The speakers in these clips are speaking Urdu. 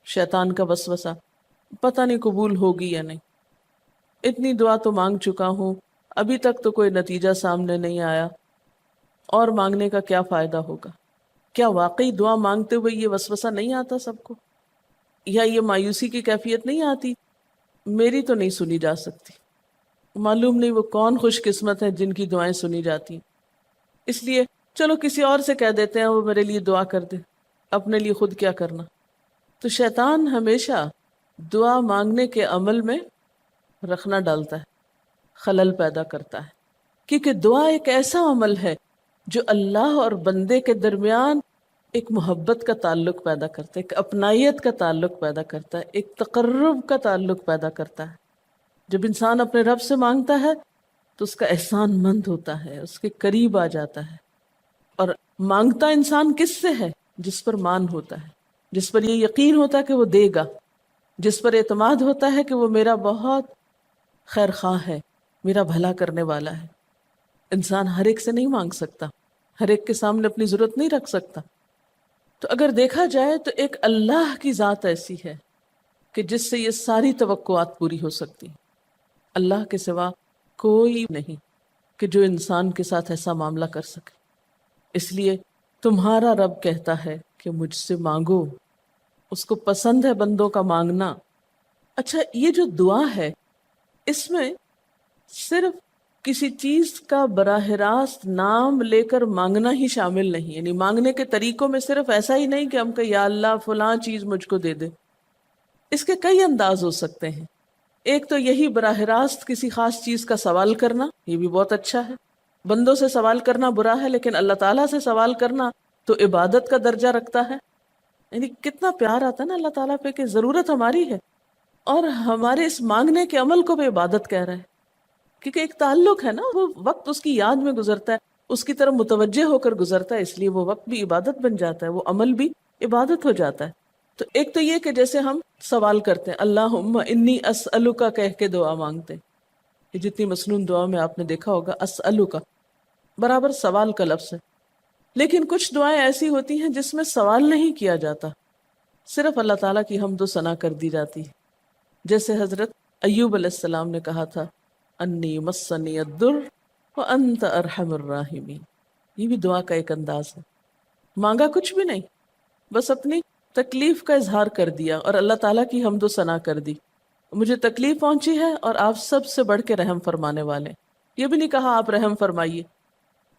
شیطان کا وسوسہ، پتہ نہیں قبول ہوگی یا نہیں، اتنی دعا تو مانگ چکا ہوں، ابھی تک تو کوئی نتیجہ سامنے نہیں آیا، اور مانگنے کا کیا فائدہ ہوگا؟ کیا واقعی دعا مانگتے ہوئے یہ وسوسہ نہیں آتا سب کو؟ یا یہ مایوسی کی کیفیت نہیں آتی، میری تو نہیں سنی جا سکتی، معلوم نہیں وہ کون خوش قسمت ہے جن کی دعائیں سنی جاتی ہیں، اس لیے چلو کسی اور سے کہہ دیتے ہیں وہ میرے لیے دعا کر دے، اپنے لیے خود کیا کرنا۔ تو شیطان ہمیشہ دعا مانگنے کے عمل میں رخنا ڈالتا ہے، خلل پیدا کرتا ہے، کیونکہ دعا ایک ایسا عمل ہے جو اللہ اور بندے کے درمیان ایک محبت کا تعلق پیدا کرتا ہے، ایک اپنائیت کا تعلق پیدا کرتا ہے، ایک تقرب کا تعلق پیدا کرتا ہے۔ جب انسان اپنے رب سے مانگتا ہے تو اس کا احسان مند ہوتا ہے، اس کے قریب آ جاتا ہے، اور مانگتا انسان کس سے ہے؟ جس پر مان ہوتا ہے، جس پر یہ یقین ہوتا ہے کہ وہ دے گا، جس پر اعتماد ہوتا ہے کہ وہ میرا بہت خیر خواہ ہے، میرا بھلا کرنے والا ہے۔ انسان ہر ایک سے نہیں مانگ سکتا، ہر ایک کے سامنے اپنی ضرورت نہیں رکھ سکتا۔ تو اگر دیکھا جائے تو ایک اللہ کی ذات ایسی ہے کہ جس سے یہ ساری توقعات پوری ہو سکتی ہیں۔ اللہ کے سوا کوئی نہیں کہ جو انسان کے ساتھ ایسا معاملہ کر سکے۔ اس لیے تمہارا رب کہتا ہے کہ مجھ سے مانگو، اس کو پسند ہے بندوں کا مانگنا۔ اچھا، یہ جو دعا ہے اس میں صرف کسی چیز کا براہ راست نام لے کر مانگنا ہی شامل نہیں، یعنی مانگنے کے طریقوں میں صرف ایسا ہی نہیں کہ ہم کہ یا اللہ فلاں چیز مجھ کو دے دے۔ اس کے کئی انداز ہو سکتے ہیں۔ ایک تو یہی براہ راست کسی خاص چیز کا سوال کرنا، یہ بھی بہت اچھا ہے۔ بندوں سے سوال کرنا برا ہے، لیکن اللہ تعالیٰ سے سوال کرنا تو عبادت کا درجہ رکھتا ہے۔ یعنی کتنا پیار آتا ہے نا اللہ تعالیٰ پہ کہ ضرورت ہماری ہے اور ہمارے اس مانگنے کے عمل کو بھی عبادت کہہ رہا ہے، کیونکہ ایک تعلق ہے نا، وہ وقت اس کی یاد میں گزرتا ہے، اس کی طرف متوجہ ہو کر گزرتا ہے، اس لیے وہ وقت بھی عبادت بن جاتا ہے، وہ عمل بھی عبادت ہو جاتا ہے۔ تو ایک تو یہ کہ جیسے ہم سوال کرتے ہیں اللہم انی اسألک کہہ کے دعا مانگتے ہیں، یہ جتنی مسنون دعا میں آپ نے دیکھا ہوگا اسألک برابر سوال کا لفظ ہے۔ لیکن کچھ دعائیں ایسی ہوتی ہیں جس میں سوال نہیں کیا جاتا، صرف اللہ تعالیٰ کی حمد و ثنا کر دی جاتی ہے، جیسے حضرت ایوب علیہ السلام نے کہا تھا انی مسنی الضر وانت ارحم الراحمین۔ یہ بھی دعا کا ایک انداز ہے، مانگا کچھ بھی نہیں، بس اپنی تکلیف کا اظہار کر دیا اور اللہ تعالیٰ کی حمد و ثنا کر دی، مجھے تکلیف پہنچی ہے اور آپ سب سے بڑھ کے رحم فرمانے والے ہیں۔ یہ بھی نہیں کہا آپ رحم فرمائیے،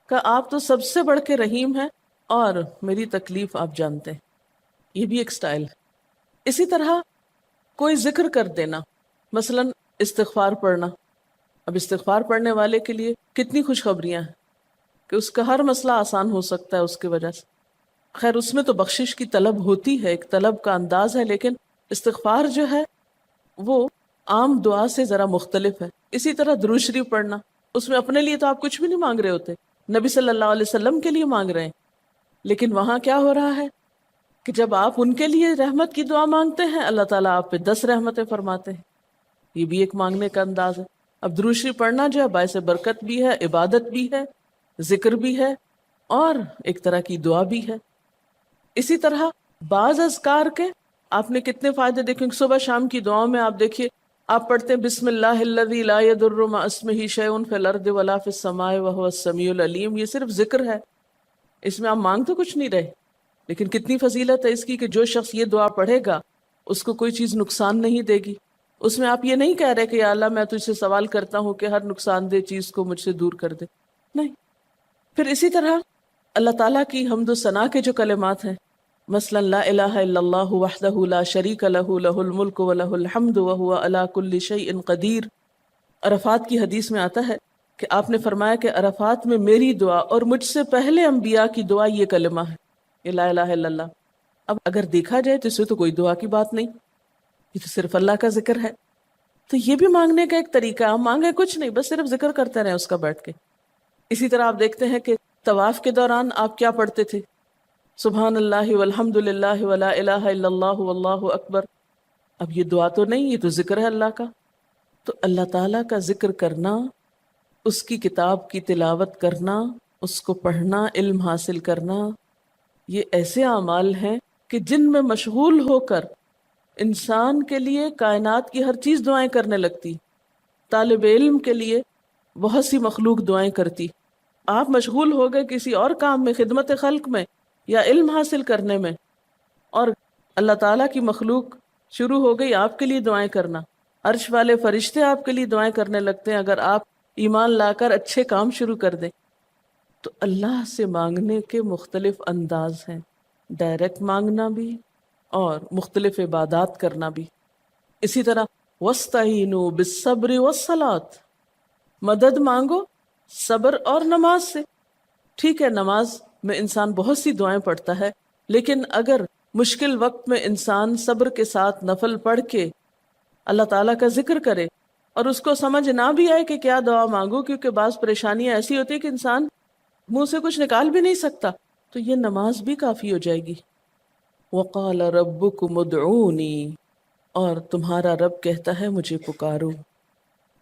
کہ آپ تو سب سے بڑھ کے رحیم ہیں اور میری تکلیف آپ جانتے ہیں۔ یہ بھی ایک سٹائل ہے۔ اسی طرح کوئی ذکر کر دینا، مثلا استغفار پڑھنا۔ اب استغفار پڑھنے والے کے لیے کتنی خوشخبریاں ہیں کہ اس کا ہر مسئلہ آسان ہو سکتا ہے اس کی وجہ سے۔ خیر اس میں تو بخشش کی طلب ہوتی ہے، ایک طلب کا انداز ہے، لیکن استغفار جو ہے وہ عام دعا سے ذرا مختلف ہے۔ اسی طرح درود شریف پڑھنا، اس میں اپنے لیے تو آپ کچھ بھی نہیں مانگ رہے ہوتے، نبی صلی اللہ علیہ وسلم کے لیے مانگ رہے ہیں، لیکن وہاں کیا ہو رہا ہے کہ جب آپ ان کے لیے رحمت کی دعا مانگتے ہیں اللہ تعالیٰ آپ پہ 10 رحمتیں فرماتے ہیں۔ یہ بھی ایک مانگنے کا انداز ہے۔ اب درود شریف پڑھنا جو ہے باعث برکت بھی ہے، عبادت بھی ہے، ذکر بھی ہے، اور ایک طرح کی دعا بھی ہے۔ اسی طرح بعض اذکار کے آپ نے کتنے فائدے دیکھیں، صبح شام کی دعاؤں میں آپ دیکھیے آپ پڑھتے ہیں بسم اللہ الذی لا یضر مع اسمہ شیء فی الارض ولا فی السماء وہو السمیع العلیم۔ یہ صرف ذکر ہے، اس میں آپ مانگ تو کچھ نہیں رہے، لیکن کتنی فضیلت ہے اس کی کہ جو شخص یہ دعا پڑھے گا اس کو کوئی چیز نقصان نہیں دے گی۔ اس میں آپ یہ نہیں کہہ رہے کہ یا اللہ میں تجھ سے سوال کرتا ہوں کہ ہر نقصان دہ چیز کو مجھ سے دور کر دے، نہیں۔ پھر اسی طرح اللہ تعالیٰ کی حمد و ثنا کے جو کلمات ہیں، مثلا لا الہ الا اللہ وحدہ لا شریک لہ لہ الملک ولہ الحمد وہو علی کل شیء قدیر۔ عرفات کی حدیث میں آتا ہے کہ آپ نے فرمایا کہ عرفات میں میری دعا اور مجھ سے پہلے انبیاء کی دعا یہ کلمہ ہے، یہ لا الہ الا اللہ۔ اب اگر دیکھا جائے تو اس سے تو کوئی دعا کی بات نہیں، یہ تو صرف اللہ کا ذکر ہے۔ تو یہ بھی مانگنے کا ایک طریقہ، ہم مانگے کچھ نہیں، بس صرف ذکر کرتے رہیں اس کا بیٹھ کے۔ اسی طرح آپ دیکھتے ہیں کہ طواف کے دوران آپ کیا پڑھتے تھے، سبحان اللہ والحمد للہ ولا الہ الا اللہ واللہ اکبر۔ اب یہ دعا تو نہیں، یہ تو ذکر ہے اللہ کا۔ تو اللہ تعالیٰ کا ذکر کرنا، اس کی کتاب کی تلاوت کرنا، اس کو پڑھنا، علم حاصل کرنا، یہ ایسے اعمال ہیں کہ جن میں مشغول ہو کر انسان کے لیے کائنات کی ہر چیز دعائیں کرنے لگتی، طالب علم کے لیے بہت سی مخلوق دعائیں کرتی. آپ مشغول ہو گئے کسی اور کام میں، خدمت خلق میں یا علم حاصل کرنے میں، اور اللہ تعالیٰ کی مخلوق شروع ہو گئی آپ کے لیے دعائیں کرنا. عرش والے فرشتے آپ کے لیے دعائیں کرنے لگتے ہیں اگر آپ ایمان لا کر اچھے کام شروع کر دیں. تو اللہ سے مانگنے کے مختلف انداز ہیں، ڈائریکٹ مانگنا بھی اور مختلف عبادات کرنا بھی. اسی طرح وَاسْتَعِینُوا بِالصَّبْرِ وَالصَّلَاةِ، مدد مانگو صبر اور نماز سے. ٹھیک ہے، نماز میں انسان بہت سی دعائیں پڑھتا ہے، لیکن اگر مشکل وقت میں انسان صبر کے ساتھ نفل پڑھ کے اللہ تعالیٰ کا ذکر کرے اور اس کو سمجھ نہ بھی آئے کہ کیا دعا مانگو، کیونکہ بعض پریشانیاں ایسی ہوتی ہیں کہ انسان منہ سے کچھ نکال بھی نہیں سکتا، تو یہ نماز بھی کافی ہو جائے گی. وَقَالَ رَبُّكُمُ ادْعُونِي، اور تمہارا رب کہتا ہے مجھے پکارو.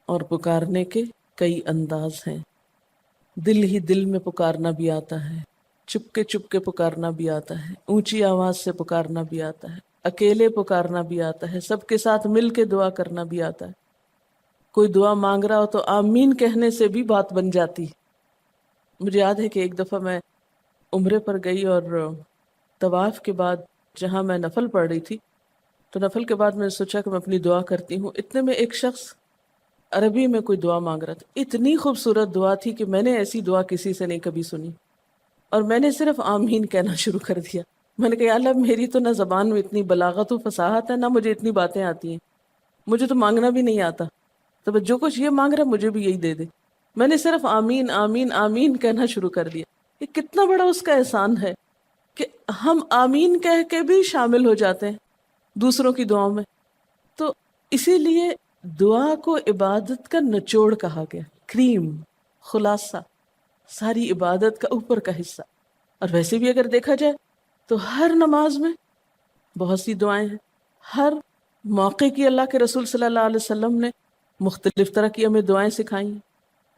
اور پکارنے کے کئی انداز ہیں. دل ہی دل میں پکارنا بھی آتا ہے، چپ کے پکارنا بھی آتا ہے، اونچی آواز سے پکارنا بھی آتا ہے، اکیلے پکارنا بھی آتا ہے، سب کے ساتھ مل کے دعا کرنا بھی آتا ہے. کوئی دعا مانگ رہا ہو تو آمین کہنے سے بھی بات بن جاتی. مجھے یاد ہے کہ ایک دفعہ میں عمرے پر گئی اور طواف کے بعد جہاں میں نفل پڑھ رہی تھی، تو نفل کے بعد میں نے سوچا کہ میں اپنی دعا کرتی ہوں. اتنے میں ایک شخص عربی میں کوئی دعا مانگ رہا تھا. اتنی خوبصورت دعا تھی کہ میں نے ایسی دعا کسی سے نہیں کبھی سنی، اور میں نے صرف آمین کہنا شروع کر دیا. میں نے کہا یا اللہ، میری تو نہ زبان میں اتنی بلاغت و فصاحت ہے، نہ مجھے اتنی باتیں آتی ہیں، مجھے تو مانگنا بھی نہیں آتا، تو جو کچھ یہ مانگ رہا ہے مجھے بھی یہی دے دے. میں نے صرف آمین آمین آمین کہنا شروع کر دیا. یہ کتنا بڑا اس کا احسان ہے کہ ہم آمین کہہ کے بھی شامل ہو جاتے ہیں دوسروں کی دعاؤں میں. تو اسی لیے دعا کو عبادت کا نچوڑ کہا گیا، کریم، خلاصہ، ساری عبادت کا اوپر کا حصہ. اور ویسے بھی اگر دیکھا جائے تو ہر نماز میں بہت سی دعائیں ہیں. ہر موقع کی اللہ کے رسول صلی اللہ علیہ وسلم نے مختلف طرح کی ہمیں دعائیں سکھائی ہیں.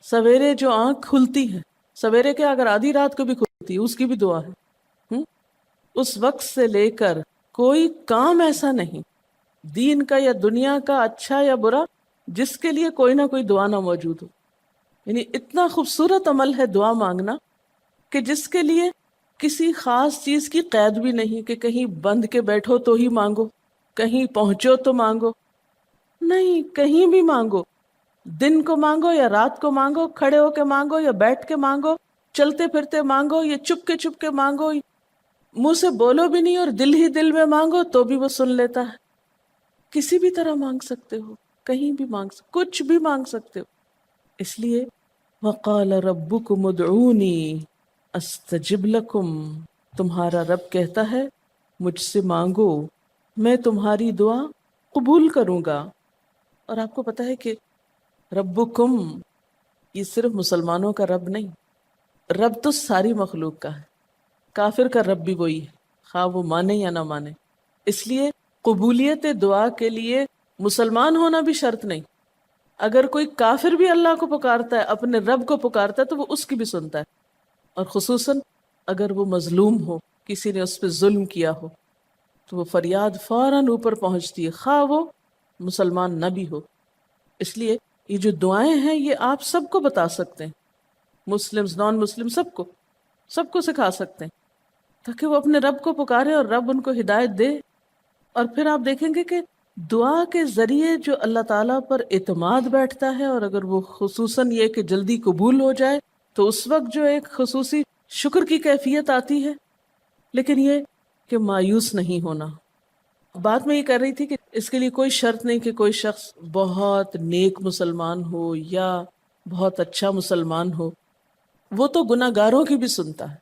سویرے جو آنکھ کھلتی ہے، سویرے کے اگر آدھی رات کو بھی کھلتی ہے، اس کی بھی دعا ہے. اس وقت سے لے کر کوئی کام ایسا نہیں دین کا یا دنیا کا، اچھا یا برا، جس کے لیے کوئی نہ کوئی دعا نہ موجود ہو. یعنی اتنا خوبصورت عمل ہے دعا مانگنا کہ جس کے لیے کسی خاص چیز کی قید بھی نہیں کہ کہیں بند کے بیٹھو تو ہی مانگو، کہیں پہنچو تو مانگو. نہیں، کہیں بھی مانگو، دن کو مانگو یا رات کو مانگو، کھڑے ہو کے مانگو یا بیٹھ کے مانگو، چلتے پھرتے مانگو یا چپ کے مانگو، منہ سے بولو بھی نہیں اور دل ہی دل میں مانگو تو بھی وہ سن لیتا ہے. کسی بھی طرح مانگ سکتے ہو، کہیں بھی مانگ سکتے، کچھ بھی مانگ سکتے ہو. اس لیے وَقَالَ رَبُّكُمُ ادْعُونِي أَسْتَجِبْ لَكُمْ، تمہارا رب کہتا ہے مجھ سے مانگو، میں تمہاری دعا قبول کروں گا. اور آپ کو پتہ ہے کہ ربکم یہ صرف مسلمانوں کا رب نہیں، رب تو ساری مخلوق کا ہے. کافر کا رب بھی وہی ہے، خواہ وہ مانے یا نہ مانے. اس لیے قبولیت دعا کے لیے مسلمان ہونا بھی شرط نہیں. اگر کوئی کافر بھی اللہ کو پکارتا ہے، اپنے رب کو پکارتا ہے، تو وہ اس کی بھی سنتا ہے. اور خصوصاً اگر وہ مظلوم ہو، کسی نے اس پہ ظلم کیا ہو، تو وہ فریاد فوراً اوپر پہنچتی ہے، خواہ وہ مسلمان نہ بھی ہو. اس لیے یہ جو دعائیں ہیں یہ آپ سب کو بتا سکتے ہیں، مسلمز، نان مسلم، سب کو سکھا سکتے ہیں، تاکہ وہ اپنے رب کو پکارے اور رب ان کو ہدایت دے. اور پھر آپ دیکھیں گے کہ دعا کے ذریعے جو اللہ تعالیٰ پر اعتماد بیٹھتا ہے، اور اگر وہ خصوصاً یہ کہ جلدی قبول ہو جائے، تو اس وقت جو ایک خصوصی شکر کی کیفیت آتی ہے. لیکن یہ کہ مایوس نہیں ہونا. بات میں یہ کر رہی تھی کہ اس کے لیے کوئی شرط نہیں کہ کوئی شخص بہت نیک مسلمان ہو یا بہت اچھا مسلمان ہو، وہ تو گناہ گاروں کی بھی سنتا ہے.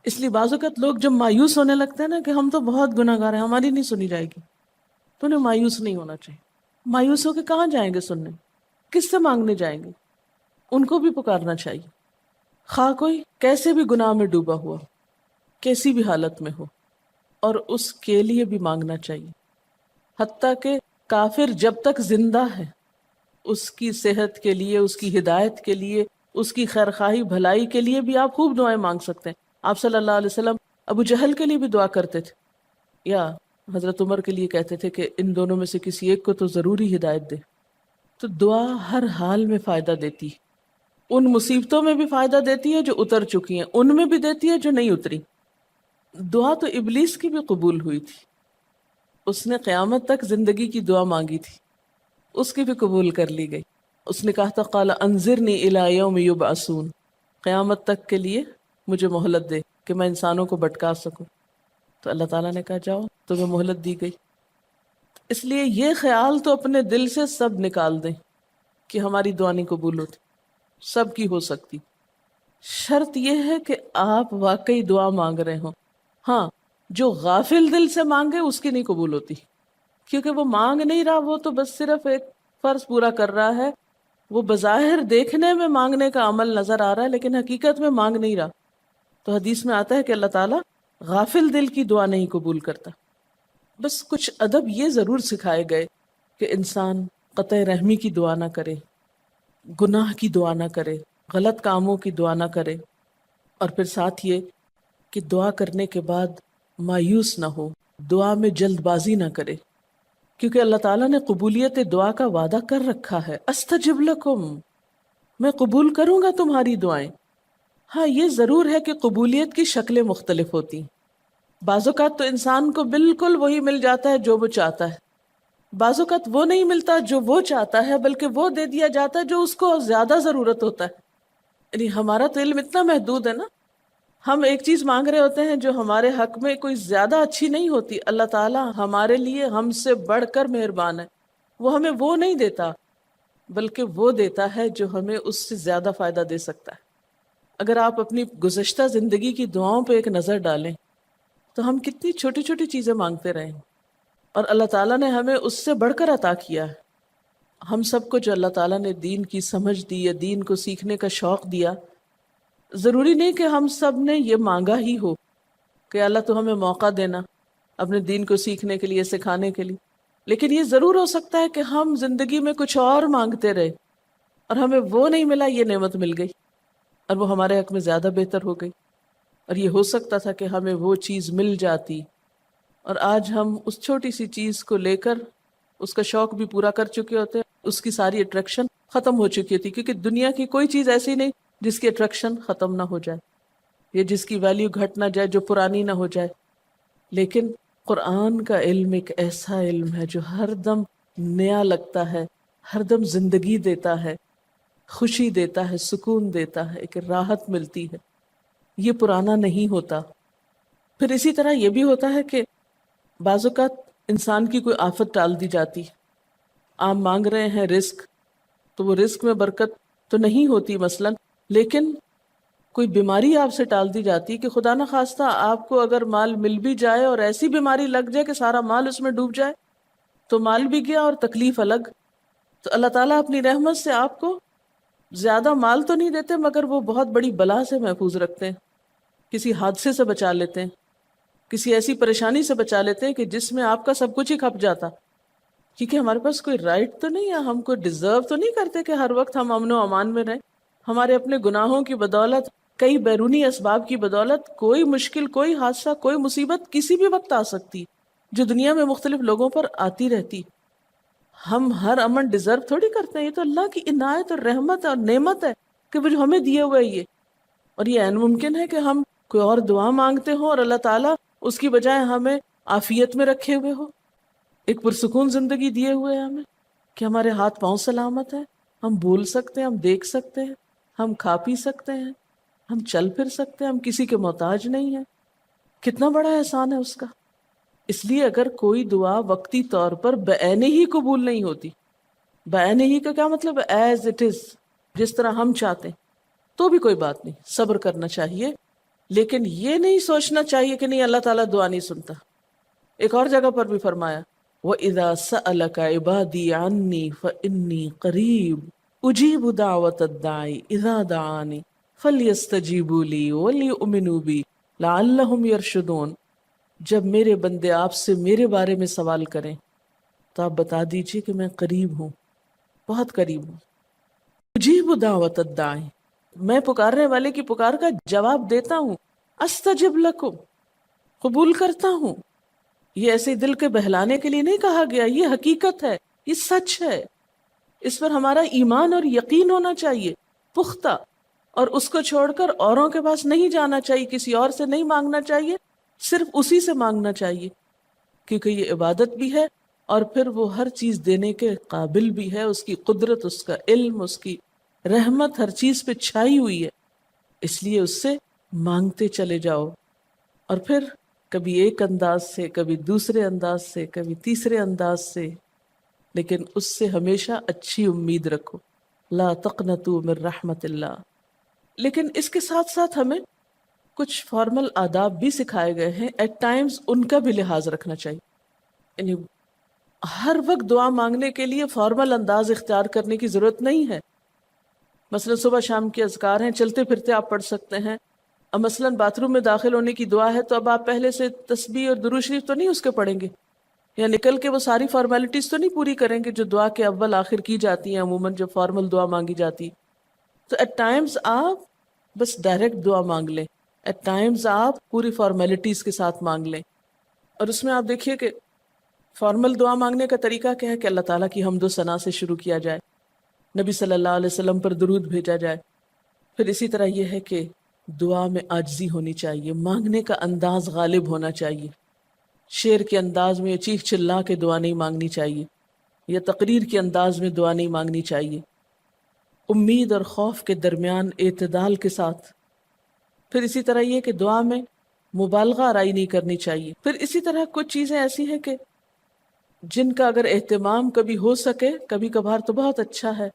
اس لیے بعض اوقات لوگ جب مایوس ہونے لگتے ہیں نا کہ ہم تو بہت گناہ گار ہیں، ہماری نہیں سنی جائے گی، تو انہیں مایوس نہیں ہونا چاہیے. مایوس ہو کے کہاں جائیں گے سننے؟ کس سے مانگنے جائیں گے؟ ان کو بھی پکارنا چاہیے، خواہ کوئی کیسے بھی گناہ میں ڈوبا ہوا، کیسی بھی حالت میں ہو، اور اس کے لیے بھی مانگنا چاہیے. حتیٰ کہ کافر جب تک زندہ ہے، اس کی صحت کے لیے، اس کی ہدایت کے لیے، اس کی خیرخواہی بھلائی کے لیے بھی آپ خوب دعائیں مانگ سکتے ہیں. آپ صلی اللہ علیہ وسلم ابو جہل کے لیے بھی دعا کرتے تھے، یا حضرت عمر کے لیے کہتے تھے کہ ان دونوں میں سے کسی ایک کو تو ضروری ہدایت دے. تو دعا ہر حال میں فائدہ دیتی ہے. ان مصیبتوں میں بھی فائدہ دیتی ہے جو اتر چکی ہیں، ان میں بھی دیتی ہے جو نہیں اتری. دعا تو ابلیس کی بھی قبول ہوئی تھی. اس نے قیامت تک زندگی کی دعا مانگی تھی، اس کی بھی قبول کر لی گئی. اس نے کہا تھا قال انظرنی الی یوم یبعثون، قیامت تک کے لیے مجھے مہلت دے کہ میں انسانوں کو بھٹکا سکوں. تو اللہ تعالیٰ نے کہا جاؤ، تمہیں مہلت دی گئی. اس لیے یہ خیال تو اپنے دل سے سب نکال دیں کہ ہماری دعا نہیں قبول ہوتی. سب کی ہو سکتی، شرط یہ ہے کہ آپ واقعی دعا مانگ رہے ہوں. ہاں، جو غافل دل سے مانگے اس کی نہیں قبول ہوتی، کیونکہ وہ مانگ نہیں رہا، وہ تو بس صرف ایک فرض پورا کر رہا ہے. وہ بظاہر دیکھنے میں مانگنے کا عمل نظر آ رہا ہے لیکن حقیقت میں مانگ نہیں رہا. تو حدیث میں آتا ہے کہ اللہ تعالیٰ غافل دل کی دعا نہیں قبول کرتا. بس کچھ ادب یہ ضرور سکھائے گئے کہ انسان قطع رحمی کی دعا نہ کرے، گناہ کی دعا نہ کرے، غلط کاموں کی دعا نہ کرے، اور پھر ساتھ یہ کہ دعا کرنے کے بعد مایوس نہ ہو، دعا میں جلد بازی نہ کرے، کیونکہ اللہ تعالیٰ نے قبولیت دعا کا وعدہ کر رکھا ہے. استجب لکم، میں قبول کروں گا تمہاری دعائیں. ہاں، یہ ضرور ہے کہ قبولیت کی شکلیں مختلف ہوتی ہیں. بعض اوقات تو انسان کو بالکل وہی مل جاتا ہے جو وہ چاہتا ہے، بعض اوقات وہ نہیں ملتا جو وہ چاہتا ہے، بلکہ وہ دے دیا جاتا ہے جو اس کو زیادہ ضرورت ہوتا ہے. یعنی ہمارا تو علم اتنا محدود ہے نا، ہم ایک چیز مانگ رہے ہوتے ہیں جو ہمارے حق میں کوئی زیادہ اچھی نہیں ہوتی. اللہ تعالیٰ ہمارے لیے ہم سے بڑھ کر مہربان ہے، وہ ہمیں وہ نہیں دیتا بلکہ وہ دیتا ہے جو ہمیں اس سے زیادہ فائدہ دے سکتا ہے. اگر آپ اپنی گزشتہ زندگی کی دعاؤں پہ ایک نظر ڈالیں تو ہم کتنی چھوٹی چھوٹی چیزیں مانگتے رہے ہیں، اور اللہ تعالیٰ نے ہمیں اس سے بڑھ کر عطا کیا ہے. ہم سب کو جو اللہ تعالیٰ نے دین کی سمجھ دی یا دین کو سیکھنے کا شوق دیا، ضروری نہیں کہ ہم سب نے یہ مانگا ہی ہو کہ اللہ تو ہمیں موقع دینا اپنے دین کو سیکھنے کے لیے، سکھانے کے لیے. لیکن یہ ضرور ہو سکتا ہے کہ ہم زندگی میں کچھ اور مانگتے رہے اور ہمیں وہ نہیں ملا، یہ نعمت مل گئی اور وہ ہمارے حق میں زیادہ بہتر ہو گئی. اور یہ ہو سکتا تھا کہ ہمیں وہ چیز مل جاتی اور آج ہم اس چھوٹی سی چیز کو لے کر اس کا شوق بھی پورا کر چکے ہوتے، اس کی ساری اٹریکشن ختم ہو چکی ہوتی، کیونکہ دنیا کی کوئی چیز ایسی نہیں جس کی اٹریکشن ختم نہ ہو جائے یا جس کی ویلیو گھٹ نہ جائے، جو پرانی نہ ہو جائے. لیکن قرآن کا علم ایک ایسا علم ہے جو ہر دم نیا لگتا ہے، ہر دم زندگی دیتا ہے، خوشی دیتا ہے، سکون دیتا ہے، ایک راحت ملتی ہے. یہ پرانا نہیں ہوتا. پھر اسی طرح یہ بھی ہوتا ہے کہ بعض اوقات انسان کی کوئی آفت ٹال دی جاتی. آپ مانگ رہے ہیں رزق، تو وہ رزق میں برکت تو نہیں ہوتی مثلا، لیکن کوئی بیماری آپ سے ٹال دی جاتی کہ خدا نہ خواستہ آپ کو اگر مال مل بھی جائے اور ایسی بیماری لگ جائے کہ سارا مال اس میں ڈوب جائے، تو مال بھی گیا اور تکلیف الگ. تو اللہ تعالیٰ اپنی رحمت سے آپ کو زیادہ مال تو نہیں دیتے، مگر وہ بہت بڑی بلا سے محفوظ رکھتے ہیں، کسی حادثے سے بچا لیتے ہیں، کسی ایسی پریشانی سے بچا لیتے ہیں کہ جس میں آپ کا سب کچھ ہی کھپ جاتا. کیونکہ ہمارے پاس کوئی رائٹ تو نہیں ہے، ہم کو ڈیزرو تو نہیں کرتے کہ ہر وقت ہم امن و امان میں رہیں. ہمارے اپنے گناہوں کی بدولت، کئی بیرونی اسباب کی بدولت کوئی مشکل، کوئی حادثہ، کوئی مصیبت کسی بھی وقت آ سکتی جو دنیا میں مختلف لوگوں پر آتی رہتی. ہم ہر امن ڈیزرو تھوڑی کرتے ہیں، یہ تو اللہ کی عنایت اور رحمت اور نعمت ہے کہ وہ جو ہمیں دیے ہوئے یہ. اور یہ عین ممکن ہے کہ ہم کوئی اور دعا مانگتے ہوں اور اللہ تعالیٰ اس کی بجائے ہمیں عافیت میں رکھے ہوئے ہو، ایک پرسکون زندگی دیے ہوئے ہیں ہمیں، کہ ہمارے ہاتھ پاؤں سلامت ہیں، ہم بول سکتے ہیں، ہم دیکھ سکتے ہیں، ہم کھا پی سکتے ہیں، ہم چل پھر سکتے ہیں، ہم کسی کے محتاج نہیں ہیں. کتنا بڑا احسان ہے اس کا. اس لیے اگر کوئی دعا وقتی طور پر بعینہ ہی قبول نہیں ہوتی، بعینہ ہی کا کیا مطلب ہے؟ ایز اٹ از، جس طرح ہم چاہتے ہیں، تو بھی کوئی بات نہیں، صبر کرنا چاہیے. لیکن یہ نہیں سوچنا چاہیے کہ نہیں اللہ تعالیٰ دعا نہیں سنتا. ایک اور جگہ پر بھی فرمایا وَإِذَا سَأَلَكَ عِبَادِي عَنِّي فَإِنِّي قَرِيبٌ أُجِيبُ دَعْوَةَ الدَّاعِ إِذَا دَعَانِ فَلْيَسْتَجِيبُوا لِي وَلْيُؤْمِنُوا بِي لَعَلَّهُمْ يَرْشُدُونَ. جب میرے بندے آپ سے میرے بارے میں سوال کریں تو آپ بتا دیجئے کہ میں قریب ہوں، بہت قریب ہوں. اجیب دعوت الداعی، میں پکارنے والے کی پکار کا جواب دیتا ہوں. استجب لکم، قبول کرتا ہوں. یہ ایسے دل کے بہلانے کے لیے نہیں کہا گیا، یہ حقیقت ہے، یہ سچ ہے، اس پر ہمارا ایمان اور یقین ہونا چاہیے پختہ، اور اس کو چھوڑ کر اوروں کے پاس نہیں جانا چاہیے، کسی اور سے نہیں مانگنا چاہیے، صرف اسی سے مانگنا چاہیے، کیونکہ یہ عبادت بھی ہے اور پھر وہ ہر چیز دینے کے قابل بھی ہے، اس کی قدرت، اس کا علم، اس کی رحمت ہر چیز پہ چھائی ہوئی ہے، اس لیے اس سے مانگتے چلے جاؤ، اور پھر کبھی ایک انداز سے، کبھی دوسرے انداز سے، کبھی تیسرے انداز سے، لیکن اس سے ہمیشہ اچھی امید رکھو، لا تقنطوا من رحمت اللہ۔ لیکن اس کے ساتھ ساتھ ہمیں کچھ فارمل آداب بھی سکھائے گئے ہیں، ایٹ ٹائمز ان کا بھی لحاظ رکھنا چاہیے، یعنی ہر وقت دعا مانگنے کے لیے فارمل انداز اختیار کرنے کی ضرورت نہیں ہے۔ مثلا صبح شام کے اذکار ہیں، چلتے پھرتے آپ پڑھ سکتے ہیں، اب مثلا باتھ روم میں داخل ہونے کی دعا ہے تو اب آپ پہلے سے تسبیح اور درود شریف تو نہیں اس کے پڑھیں گے، یا نکل کے وہ ساری فارمیلٹیز تو نہیں پوری کریں گے جو دعا کے اول آخر کی جاتی ہیں عموماً جب فارمل دعا مانگی جاتی۔ تو ایٹ ٹائمز آپ بس ڈائریکٹ دعا مانگ لیں، ایٹ ٹائمز آپ پوری فارمیلٹیز کے ساتھ مانگ لیں، اور اس میں آپ دیکھیے کہ فارمل دعا مانگنے کا طریقہ کیا ہے کہ اللہ تعالیٰ کی حمد و ثنا سے شروع کیا جائے، نبی صلی اللہ علیہ وسلم پر درود بھیجا جائے، پھر اسی طرح یہ ہے کہ دعا میں عاجزی ہونی چاہیے، مانگنے کا انداز غالب ہونا چاہیے، شعر کے انداز میں چیخ چلا کے دعا نہیں مانگنی چاہیے، یا تقریر کے انداز میں دعا نہیں مانگنی چاہیے، امید اور خوف کے درمیان اعتدال کے ساتھ، پھر اسی طرح یہ کہ دعا میں مبالغہ آرائی نہیں کرنی چاہیے، پھر اسی طرح کچھ چیزیں ایسی ہیں کہ جن کا اگر اہتمام کبھی ہو سکے، کبھی کبھار تو بہت اچھا ہے،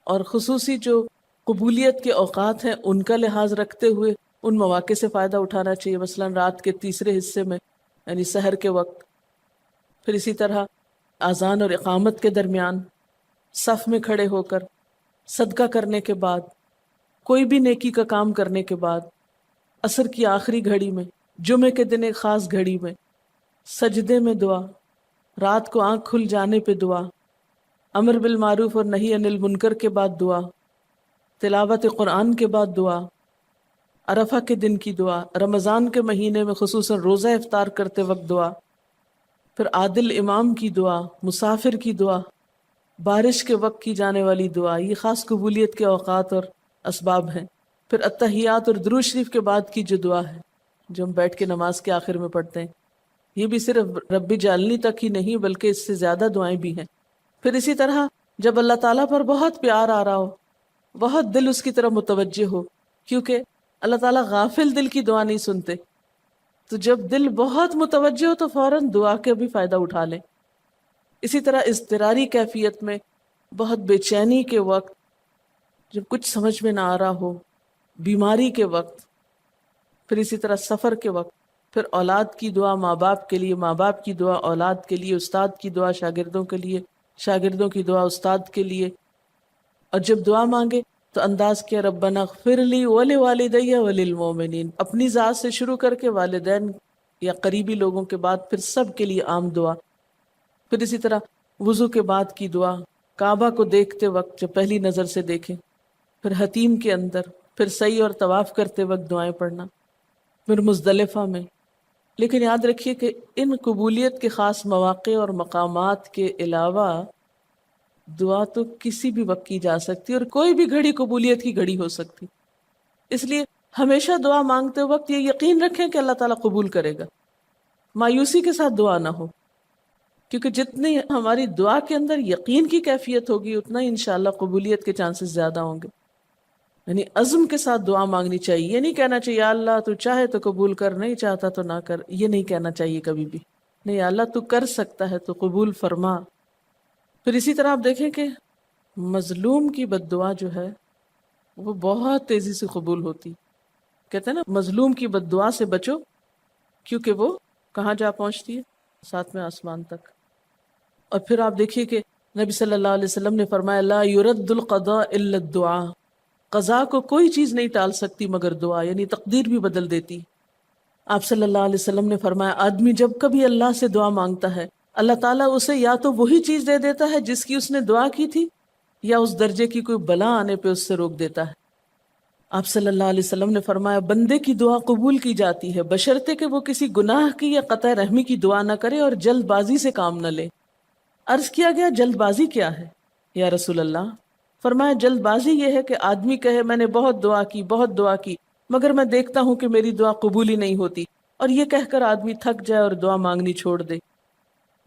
اور خصوصی جو قبولیت کے اوقات ہیں ان کا لحاظ رکھتے ہوئے ان مواقع سے فائدہ اٹھانا چاہیے، مثلا رات کے تیسرے حصے میں یعنی سحر کے وقت، پھر اسی طرح اذان اور اقامت کے درمیان، صف میں کھڑے ہو کر، صدقہ کرنے کے بعد، کوئی بھی نیکی کا کام کرنے کے بعد، عصر کی آخری گھڑی میں، جمعے کے دن ایک خاص گھڑی میں، سجدے میں دعا، رات کو آنکھ کھل جانے پہ دعا، امر بالمعروف اور نہی عن المنکر کے بعد دعا، تلاوت قرآن کے بعد دعا، عرفہ کے دن کی دعا، رمضان کے مہینے میں خصوصاً روزہ افطار کرتے وقت دعا، پھر عادل امام کی دعا، مسافر کی دعا، بارش کے وقت کی جانے والی دعا، یہ خاص قبولیت کے اوقات اور اسباب ہیں، پھر التحیات اور درود شریف کے بعد کی جو دعا ہے جو ہم بیٹھ کے نماز کے آخر میں پڑھتے ہیں، یہ بھی صرف رب جعلنی تک ہی نہیں بلکہ اس سے زیادہ دعائیں بھی ہیں۔ پھر اسی طرح جب اللہ تعالیٰ پر بہت پیار آ رہا ہو، بہت دل اس کی طرف متوجہ ہو، کیونکہ اللہ تعالیٰ غافل دل کی دعا نہیں سنتے، تو جب دل بہت متوجہ ہو تو فوراً دعا کے بھی فائدہ اٹھا لیں۔ اسی طرح اضطراری کیفیت میں، بہت بے چینی کے وقت، جب کچھ سمجھ میں نہ آ رہا ہو، بیماری کے وقت، پھر اسی طرح سفر کے وقت، پھر اولاد کی دعا ماں باپ کے لیے، ماں باپ کی دعا اولاد کے لیے، استاد کی دعا شاگردوں کے لیے، شاگردوں کی دعا استاد کے لیے، اور جب دعا مانگے تو انداز کیا ربنا اغفر لی ولوالدی وللمؤمنین، اپنی ذات سے شروع کر کے والدین یا قریبی لوگوں کے بعد پھر سب کے لیے عام دعا، پھر اسی طرح وضو کے بعد کی دعا، کعبہ کو دیکھتے وقت جب پہلی نظر سے دیکھیں، پھر حتیم کے اندر، پھر سعی اور طواف کرتے وقت دعائیں پڑھنا، پھر مزدلفہ میں۔ لیکن یاد رکھیے کہ ان قبولیت کے خاص مواقع اور مقامات کے علاوہ دعا تو کسی بھی وقت کی جا سکتی اور کوئی بھی گھڑی قبولیت کی گھڑی ہو سکتی، اس لیے ہمیشہ دعا مانگتے وقت یہ یقین رکھیں کہ اللہ تعالیٰ قبول کرے گا، مایوسی کے ساتھ دعا نہ ہو، کیونکہ جتنی ہماری دعا کے اندر یقین کی کیفیت ہوگی اتنا ہی انشاءاللہ قبولیت کے چانسز زیادہ ہوں گے۔ یعنی عزم کے ساتھ دعا مانگنی چاہیے، یہ نہیں کہنا چاہیے یا اللہ تو چاہے تو قبول کر، نہیں چاہتا تو نہ کر، یہ نہیں کہنا چاہیے کبھی بھی، نہیں یا اللہ تو کر سکتا ہے تو قبول فرما۔ پھر اسی طرح آپ دیکھیں کہ مظلوم کی بد دعا جو ہے وہ بہت تیزی سے قبول ہوتی، کہتے ہیں نا مظلوم کی بد دعا سے بچو کیونکہ وہ کہاں جا پہنچتی ہے؟ ساتویں آسمان تک۔ اور پھر آپ دیکھیے کہ نبی صلی اللہ علیہ وسلم نے فرمایا لا يرد القضاء الا الدعاء، قضاء کو کوئی چیز نہیں ٹال سکتی مگر دعا، یعنی تقدیر بھی بدل دیتی۔ آپ صلی اللہ علیہ وسلم نے فرمایا آدمی جب کبھی اللہ سے دعا مانگتا ہے اللہ تعالیٰ اسے یا تو وہی چیز دے دیتا ہے جس کی اس نے دعا کی تھی، یا اس درجے کی کوئی بلا آنے پہ اس سے روک دیتا ہے۔ آپ صلی اللہ علیہ وسلم نے فرمایا بندے کی دعا قبول کی جاتی ہے بشرطے کہ وہ کسی گناہ کی یا قطع رحمی کی دعا نہ کرے اور جلد بازی سے کام نہ لے۔ عرض کیا گیا جلد بازی کیا ہے یا رسول اللہ؟ فرمایا جلد بازی یہ ہے کہ آدمی کہے میں نے بہت دعا کی مگر میں دیکھتا ہوں کہ میری دعا قبول ہی نہیں ہوتی، اور یہ کہہ کر آدمی تھک جائے اور دعا مانگنی چھوڑ دے۔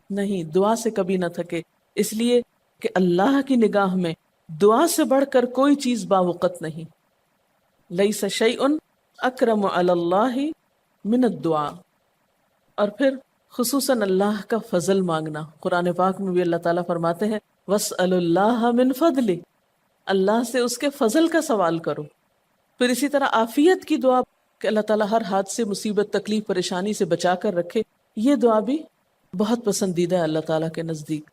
نہیں، دعا سے کبھی نہ تھکے، اس لیے کہ اللہ کی نگاہ میں دعا سے بڑھ کر کوئی چیز باوقت نہیں۔ لیس شیء اکرم علی اللہ من الدعاء۔ اور پھر خصوصاً اللہ کا فضل مانگنا، قرآن پاک میں بھی اللہ تعالیٰ فرماتے ہیں وَاسْأَلُوا اللَّهَ مِنْ فَضْلِهِ، اللہ سے اس کے فضل کا سوال کرو۔ پھر اسی طرح عافیت کی دعا کہ اللہ تعالیٰ ہر حادثے مصیبت تکلیف پریشانی سے بچا کر رکھے، یہ دعا بھی بہت پسندیدہ ہے اللہ تعالیٰ کے نزدیک۔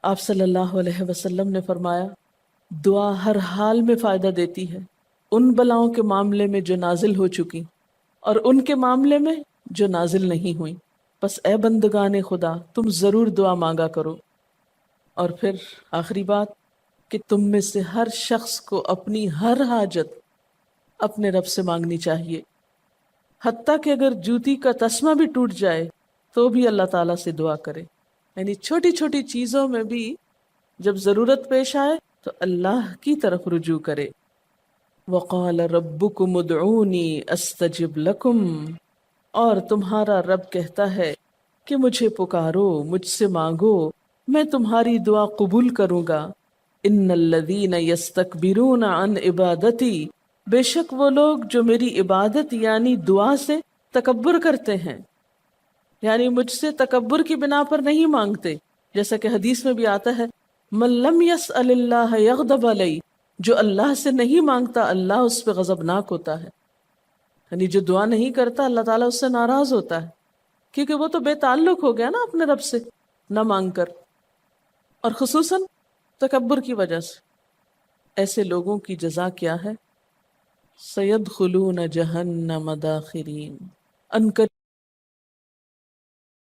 آپ صلی اللہ علیہ وسلم نے فرمایا دعا ہر حال میں فائدہ دیتی ہے، ان بلاؤں کے معاملے میں جو نازل ہو چکی اور ان کے معاملے میں جو نازل نہیں ہوئی، بس اے بندگان خدا تم ضرور دعا مانگا کرو۔ اور پھر آخری بات کہ تم میں سے ہر شخص کو اپنی ہر حاجت اپنے رب سے مانگنی چاہیے، حتیٰ کہ اگر جوتی کا تسمہ بھی ٹوٹ جائے تو بھی اللہ تعالیٰ سے دعا کرے، یعنی چھوٹی چھوٹی چیزوں میں بھی جب ضرورت پیش آئے تو اللہ کی طرف رجوع کرے۔ وَقَالَ رَبُّكُمُ ادْعُونِي أَسْتَجِبْ لَكُمْ، اور تمہارا رب کہتا ہے کہ مجھے پکارو، مجھ سے مانگو، میں تمہاری دعا قبول کروں گا۔ ان الذین یستکبرون عن عبادتی، بے شک وہ لوگ جو میری عبادت یعنی دعا سے تکبر کرتے ہیں، یعنی مجھ سے تکبر کی بنا پر نہیں مانگتے، جیسا کہ حدیث میں بھی آتا ہے من لم یسأل اللہ یغضب علیہ، جو اللہ سے نہیں مانگتا اللہ اس پہ غضبناک ہوتا ہے، یعنی جو دعا نہیں کرتا اللہ تعالیٰ اس سے ناراض ہوتا ہے، کیونکہ وہ تو بے تعلق ہو گیا نا اپنے رب سے نہ مانگ کر، اور خصوصاً تکبر کی وجہ سے۔ ایسے لوگوں کی جزا کیا ہے؟ سیدخلون جہنم داخرین، ان